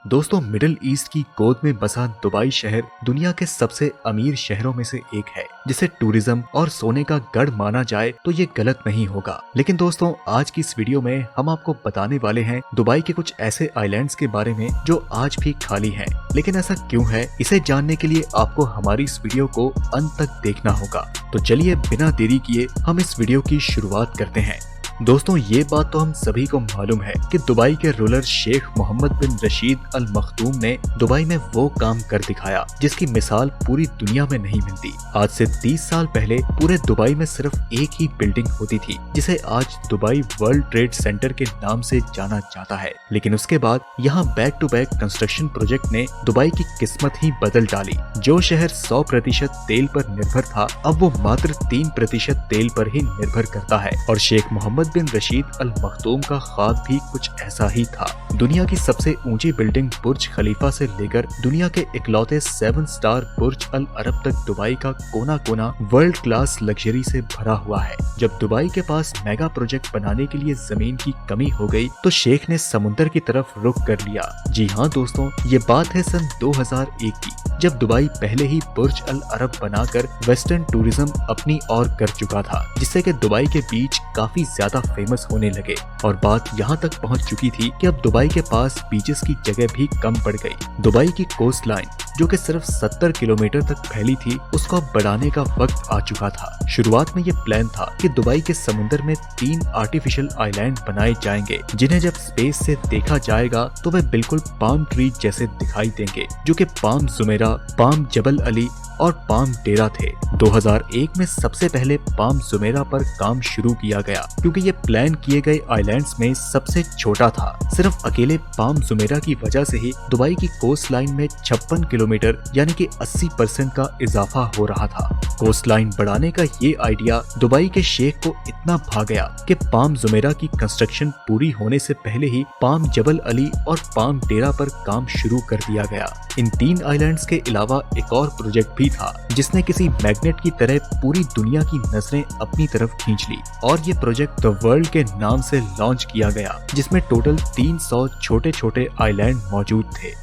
दोस्तों, middle east की गोद में बसा दुबई शहर दुनिया के सबसे अमीर शहरों में से एक है, जिसे टूरिज्म और सोने का गढ़ माना जाए तो ये गलत नहीं होगा। लेकिन दोस्तों, आज की इस वीडियो में हम आपको बताने वाले हैं दुबई के कुछ ऐसे आइलैंड्स के बारे में जो आज भी खाली हैं। लेकिन ऐसा क्यों है, इसे जानने के लिए आपको हमारी इस वीडियो को अंत तक देखना होगा। तो चलिए बिना देरी किए हम इस वीडियो की शुरुआत करते हैं। दोस्तों, ये बात तो हम सभी को मालूम है कि दुबई के रूलर शेख मोहम्मद बिन रशीद अल मखदूम ने दुबई में वो काम कर दिखाया जिसकी मिसाल पूरी दुनिया में नहीं मिलती। आज से 30 साल पहले पूरे दुबई में सिर्फ एक ही बिल्डिंग होती थी, जिसे आज दुबई वर्ल्ड ट्रेड सेंटर के नाम से जाना जाता है। लेकिन उसके बाद यहाँ back to back construction project ने दुबई की किस्मत ही बदल डाली। जो शहर 100% तेल पर निर्भर था, अब वो मात्र 3% तेल पर ही निर्भर करता है। और शेख मोहम्मद बिन रशीद अल मखदूम का ख्वाब भी कुछ ऐसा ही था। दुनिया की सबसे ऊंची बिल्डिंग बुर्ज खलीफा से लेकर दुनिया के इकलौते 7 स्टार बुर्ज अल अरब तक दुबई का कोना कोना वर्ल्ड क्लास लग्जरी से भरा हुआ है। जब दुबई के पास मेगा प्रोजेक्ट बनाने के लिए जमीन की कमी हो गई तो शेख ने समुद्र की तरफ रुख कर लिया। जी हाँ दोस्तों, ये बात है सन 2001 की, जब दुबई पहले ही बुर्ज अल अरब बनाकर वेस्टर्न टूरिज्म अपनी ओर कर चुका था, जिससे कि दुबई के बीच काफी ज्यादा फेमस होने लगे। और बात यहाँ तक पहुँच चुकी थी कि अब दुबई के पास बीचेस की जगह भी कम पड़ गई। दुबई की कोस्ट लाइन, जो कि सिर्फ 70 किलोमीटर तक फैली थी, उसको अब बढ़ाने का वक्त आ चुका था। शुरुआत में ये प्लान था कि दुबई के समुद्र में 3 आर्टिफिशियल आइलैंड बनाए जाएंगे, जिन्हें जब स्पेस से देखा जाएगा तो वे बिल्कुल पाम ट्री जैसे दिखाई देंगे, जो कि पाम जुमेरा, पाम जबल अली और पाम डेरा थे। 2001 में सबसे पहले पाम जुमेरा पर काम शुरू किया गया, क्योंकि ये प्लान किए गए आइलैंड्स में सबसे छोटा था। सिर्फ अकेले पाम जुमेरा की वजह से ही दुबई की कोस्ट लाइन में 56 किलोमीटर यानी कि 80% का इजाफा हो रहा था। कोस्ट लाइन बढ़ाने का ये आइडिया दुबई के शेख को इतना भा गया कि पाम जुमेरा की कंस्ट्रक्शन पूरी होने से पहले ही पाम जबल अली और पाम डेरा पर काम शुरू कर दिया गया। इन 3 आइलैंड्स के अलावा एक और प्रोजेक्ट भी था, जिसने किसी मैग्नेट की तरह पूरी दुनिया की नजरें अपनी तरफ खींच ली, और ये प्रोजेक्ट द वर्ल्ड के नाम से लॉन्च किया गया, जिसमें टोटल 300 छोटे छोटे आइलैंड मौजूद थे।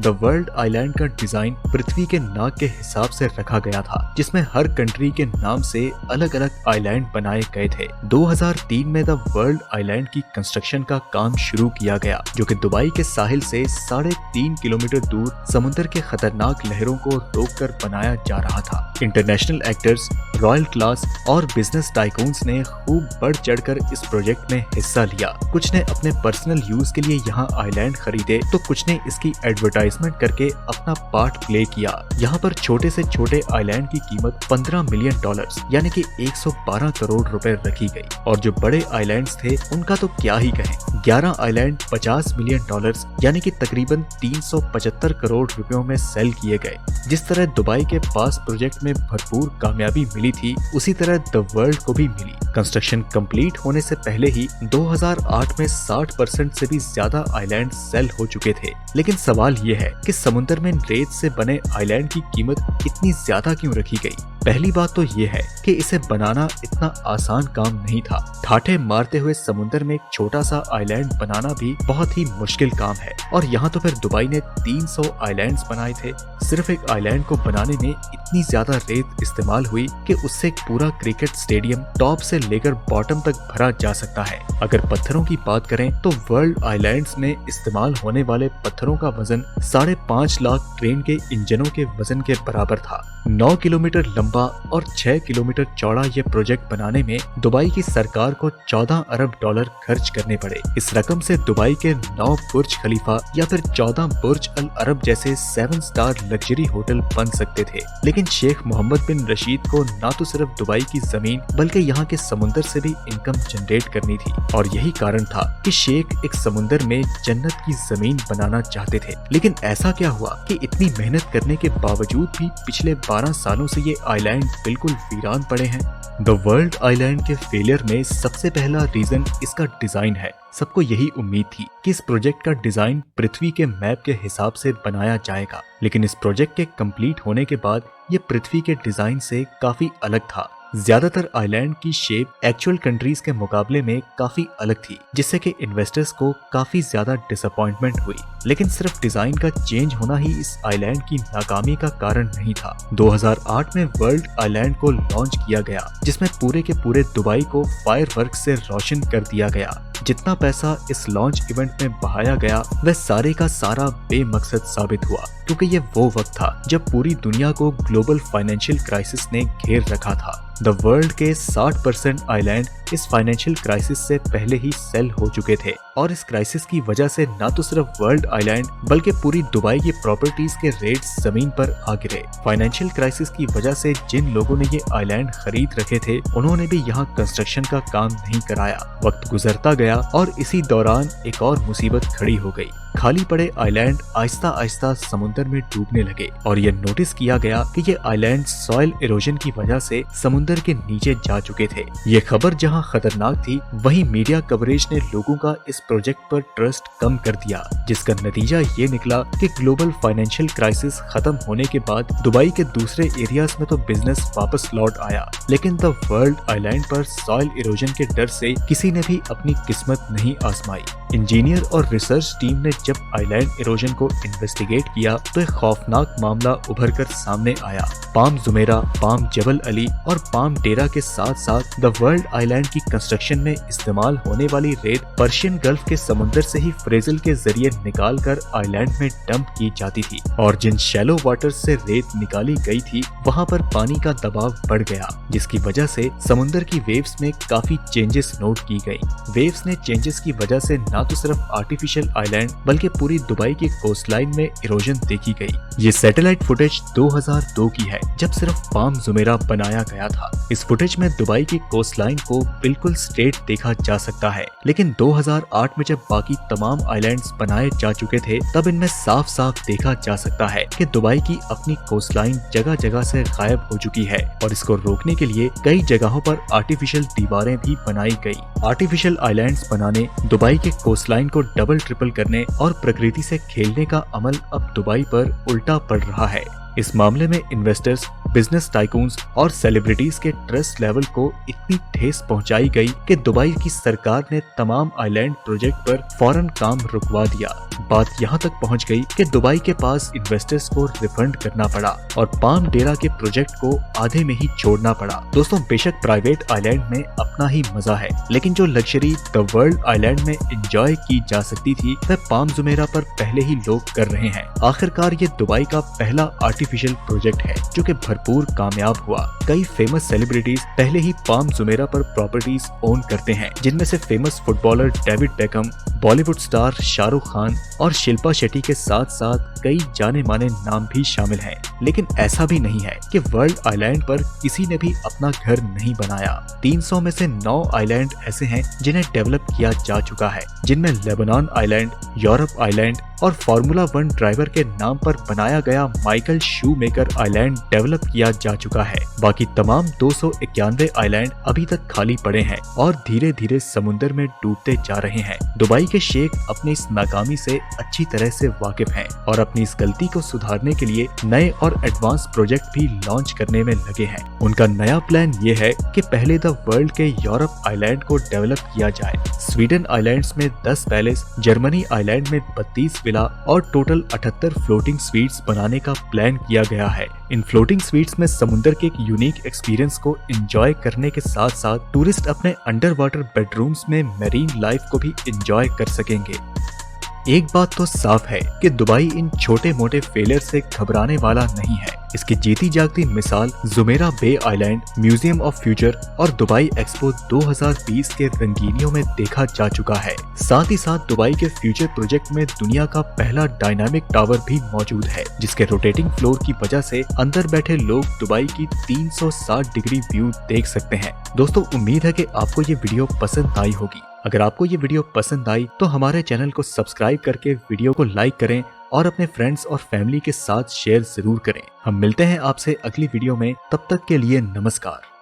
द वर्ल्ड आइलैंड का डिजाइन पृथ्वी के नाक के हिसाब से रखा गया था, जिसमें हर कंट्री के नाम से अलग अलग आइलैंड बनाए गए थे। 2003 में द वर्ल्ड आइलैंड की कंस्ट्रक्शन का काम शुरू किया गया, जो कि दुबई के साहिल से 3.5 किलोमीटर दूर समुद्र के खतरनाक लहरों को रोककर बनाया जा रहा था। इंटरनेशनल एक्टर्स, रॉयल क्लास और बिजनेस टाइकून्स ने खूब बढ़ चढ़कर इस प्रोजेक्ट में हिस्सा लिया। कुछ ने अपने पर्सनल यूज के लिए यहाँ आइलैंड खरीदे, तो कुछ ने इसकी एडवर्टाइजमेंट करके अपना पार्ट प्ले किया। यहाँ पर छोटे से छोटे आइलैंड की कीमत $15 मिलियन यानी कि 112 करोड़ रुपए रखी गई, और जो बड़े आइलैंड्स थे उनका तो क्या ही कहें। 11 आइलैंड $50 मिलियन यानी कि तकरीबन 375 करोड़ रुपयों में सेल किए गए। जिस तरह दुबई के पास प्रोजेक्ट में भरपूर कामयाबी मिली थी, उसी तरह द वर्ल्ड को भी मिली। कंस्ट्रक्शन कंप्लीट होने से पहले ही 2008 में 60% से भी ज्यादा आइलैंड सेल हो चुके थे। लेकिन सवाल ये है कि समुद्र में रेत से बने आइलैंड की कीमत इतनी ज्यादा क्यों रखी गई। पहली बात तो ये है कि इसे बनाना इतना आसान काम नहीं था। ठाठे मारते हुए समुद्र में एक छोटा सा आइलैंड बनाना भी बहुत ही मुश्किल काम है, और यहाँ तो फिर दुबई ने 300 आइलैंड्स बनाए थे। सिर्फ एक आइलैंड को बनाने में इतनी ज्यादा रेत इस्तेमाल हुई कि उससे एक पूरा क्रिकेट स्टेडियम टॉप से लेकर बॉटम तक भरा जा सकता है। अगर पत्थरों की बात करें तो वर्ल्ड आइलैंड्स में इस्तेमाल होने वाले पत्थरों का वजन 5.5 लाख ट्रेन के इंजनों के वजन के बराबर था। 9 किलोमीटर लंबा और 6 किलोमीटर चौड़ा ये प्रोजेक्ट बनाने में दुबई की सरकार को $14 अरब खर्च करने पड़े। इस रकम से दुबई के 9 बुर्ज खलीफा या फिर 14 बुर्ज अल अरब जैसे 7 स्टार लग्जरी होटल बन सकते थे। लेकिन शेख मोहम्मद बिन रशीद को ना तो सिर्फ दुबई की जमीन बल्कि यहाँ के समुद्र से भी इनकम जनरेट करनी थी, और यही कारण था कि शेख एक समुद्र में जन्नत की जमीन बनाना चाहते थे। लेकिन ऐसा क्या हुआ कि इतनी मेहनत करने के बावजूद भी पिछले 12 सालों से ये आइलैंड बिल्कुल वीरान पड़े हैं। द वर्ल्ड आइलैंड के फेलियर में सबसे पहला रीजन इसका डिजाइन है। सबको यही उम्मीद थी कि इस प्रोजेक्ट का डिजाइन पृथ्वी के मैप के हिसाब से बनाया जाएगा, लेकिन इस प्रोजेक्ट के कंप्लीट होने के बाद ये पृथ्वी के डिजाइन से काफी अलग था। ज्यादातर आइलैंड की शेप एक्चुअल कंट्रीज के मुकाबले में काफी अलग थी, जिससे कि इन्वेस्टर्स को काफी ज्यादा डिसअपॉइंटमेंट हुई। लेकिन सिर्फ डिजाइन का चेंज होना ही इस आइलैंड की नाकामी का कारण नहीं था। 2008 में वर्ल्ड आइलैंड को लॉन्च किया गया, जिसमें पूरे के पूरे दुबई को फायरवर्क से रोशन कर दिया गया। जितना पैसा इस लॉन्च इवेंट में बहाया गया वह सारे का सारा बेमकसद साबित हुआ, क्योंकि ये वो वक्त था जब पूरी दुनिया को ग्लोबल फाइनेंशियल क्राइसिस ने घेर रखा था। द वर्ल्ड के 60% आइलैंड इस फाइनेंशियल क्राइसिस से पहले ही सेल हो चुके थे, और इस क्राइसिस की वजह से न तो सिर्फ वर्ल्ड आइलैंड बल्कि पूरी दुबई की प्रॉपर्टीज के रेट्स जमीन पर आ गिरे। फाइनेंशियल क्राइसिस की वजह से जिन लोगों ने ये आइलैंड खरीद रखे थे उन्होंने भी यहाँ कंस्ट्रक्शन का काम नहीं कराया। वक्त गुजरता गया और इसी दौरान एक और मुसीबत खड़ी हो गई। खाली पड़े आइलैंड आहिस्ता आहिस्ता समुद्र में डूबने लगे, और यह नोटिस किया गया कि ये आइलैंड सॉइल इरोजन की वजह से समुद्र के नीचे जा चुके थे। ये खबर जहां खतरनाक थी, वहीं मीडिया कवरेज ने लोगों का इस प्रोजेक्ट पर ट्रस्ट कम कर दिया, जिसका नतीजा ये निकला कि ग्लोबल फाइनेंशियल क्राइसिस खत्म होने के बाद दुबई के दूसरे एरियाज में तो बिजनेस वापस लौट आया, लेकिन द वर्ल्ड आइलैंड पर सॉइल इरोजन के डर से किसी ने भी अपनी किस्मत नहीं आजमाई। इंजीनियर और रिसर्च टीम ने जब आइलैंड इरोजन को इन्वेस्टिगेट किया तो एक खौफनाक मामला उभर कर सामने आया। पाम जुमेरा, पाम जबल अली और पाम डेरा के साथ साथ द वर्ल्ड आइलैंड की कंस्ट्रक्शन में इस्तेमाल होने वाली रेत पर्शियन गल्फ के समुद्र से ही फ्रेजल के जरिए निकाल कर आइलैंड में डंप की जाती थी, और जिन शैलो वाटर से रेत निकाली गई थी वहाँ पर पानी का दबाव बढ़ गया, जिसकी वजह से समुद्र की वेव्स में काफी चेंजेस नोट की गई। वेव्स ने चेंजेस की वजह से न तो सिर्फ आर्टिफिशियल आइलैंड बल्कि पूरी दुबई की कोस्टलाइन में इरोजन देखी गई। ये सैटेलाइट फुटेज 2002 की है, जब सिर्फ पाम जुमेरा बनाया गया था। इस फुटेज में दुबई की कोस्टलाइन को बिल्कुल स्ट्रेट देखा जा सकता है, लेकिन 2008 में जब बाकी तमाम आइलैंड्स बनाए जा चुके थे तब इनमें साफ साफ देखा जा सकता है कि दुबई की अपनी कोस्टलाइन जगह जगह से गायब हो चुकी है, और इसको रोकने के लिए कई जगहों पर आर्टिफिशियल दीवारें भी बनाई गई। आर्टिफिशियल आइलैंड्स बनाने, दुबई के कोस्टलाइन को डबल ट्रिपल करने और प्रकृति से खेलने का अमल अब दुबई पर उल्टा पड़ रहा है। इस मामले में इन्वेस्टर्स, बिजनेस टाइकून्स और सेलिब्रिटीज के ट्रस्ट लेवल को इतनी ठेस पहुंचाई गई कि दुबई की सरकार ने तमाम आइलैंड प्रोजेक्ट पर फौरन काम रुकवा दिया। बात यहाँ तक पहुँच गई कि दुबई के पास इन्वेस्टर्स को रिफंड करना पड़ा और पाम डेरा के प्रोजेक्ट को आधे में ही छोड़ना पड़ा। दोस्तों, बेशक प्राइवेट आइलैंड में अपना ही मजा है, लेकिन जो लग्जरी द वर्ल्ड आइलैंड में एंजॉय की जा सकती थी वह पाम जुमेरा पर पहले ही लोग कर रहे हैं। आखिरकार ये दुबई का पहला आर्टिफिशियल प्रोजेक्ट है जो कि भरपूर कामयाब हुआ। कई फेमस सेलिब्रिटीज पहले ही पाम जुमेरा पर प्रॉपर्टीज ओन करते हैं, जिनमें से famous footballer David Beckham, Bollywood star Shahrukh Khan और शिल्पा शेट्टी के साथ साथ कई जाने माने नाम भी शामिल हैं। लेकिन ऐसा भी नहीं है कि वर्ल्ड आइलैंड पर किसी ने भी अपना घर नहीं बनाया। 300 में से 9 आइलैंड ऐसे हैं जिन्हें डेवलप किया जा चुका है, जिनमें लेबनान आइलैंड, यूरोप आइलैंड और फार्मूला 1 ड्राइवर के नाम पर बनाया गया माइकल शूमेकर आइलैंड डेवलप किया जा चुका है। बाकी तमाम 291 आइलैंड अभी तक खाली पड़े हैं और धीरे धीरे समुद्र में डूबते जा रहे हैं। दुबई के शेख अपनी इस नाकामी से अच्छी तरह से वाकिफ हैं और अपनी इस गलती को सुधारने के लिए नए और एडवांस प्रोजेक्ट भी लॉन्च करने में लगे हैं। उनका नया प्लान ये है कि पहले द वर्ल्ड के यूरोप आइलैंड को डेवलप किया जाए। स्वीडन आइलैंड्स में 10 पैलेस, जर्मनी आइलैंड में 32 विला और टोटल 78 फ्लोटिंग स्वीट्स बनाने का प्लान किया गया है। इन फ्लोटिंग स्वीट्स में समुद्र के एक यूनिक एक्सपीरियंस को एंजॉय करने के साथ साथ टूरिस्ट अपने अंडर वाटर बेडरूम्स में मैरीन लाइफ को भी एंजॉय कर सकेंगे। एक बात तो साफ है कि दुबई इन छोटे मोटे फेलियर से घबराने वाला नहीं है। इसकी जीती जागती मिसाल Jumeirah bay island, museum of future और दुबई एक्सपो 2020 के रंगीनियों में देखा जा चुका है। साथ ही साथ दुबई के फ्यूचर प्रोजेक्ट में दुनिया का पहला डायनामिक टावर भी मौजूद है, जिसके रोटेटिंग फ्लोर की वजह से अंदर बैठे लोग दुबई की 360 डिग्री व्यू देख सकते हैं। दोस्तों, उम्मीद है कि आपको ये वीडियो पसंद आई होगी। अगर आपको ये वीडियो पसंद आई तो हमारे चैनल को सब्सक्राइब करके वीडियो को लाइक करें और अपने फ्रेंड्स और फैमिली के साथ शेयर जरूर करें। हम मिलते हैं आपसे अगली वीडियो में, तब तक के लिए नमस्कार।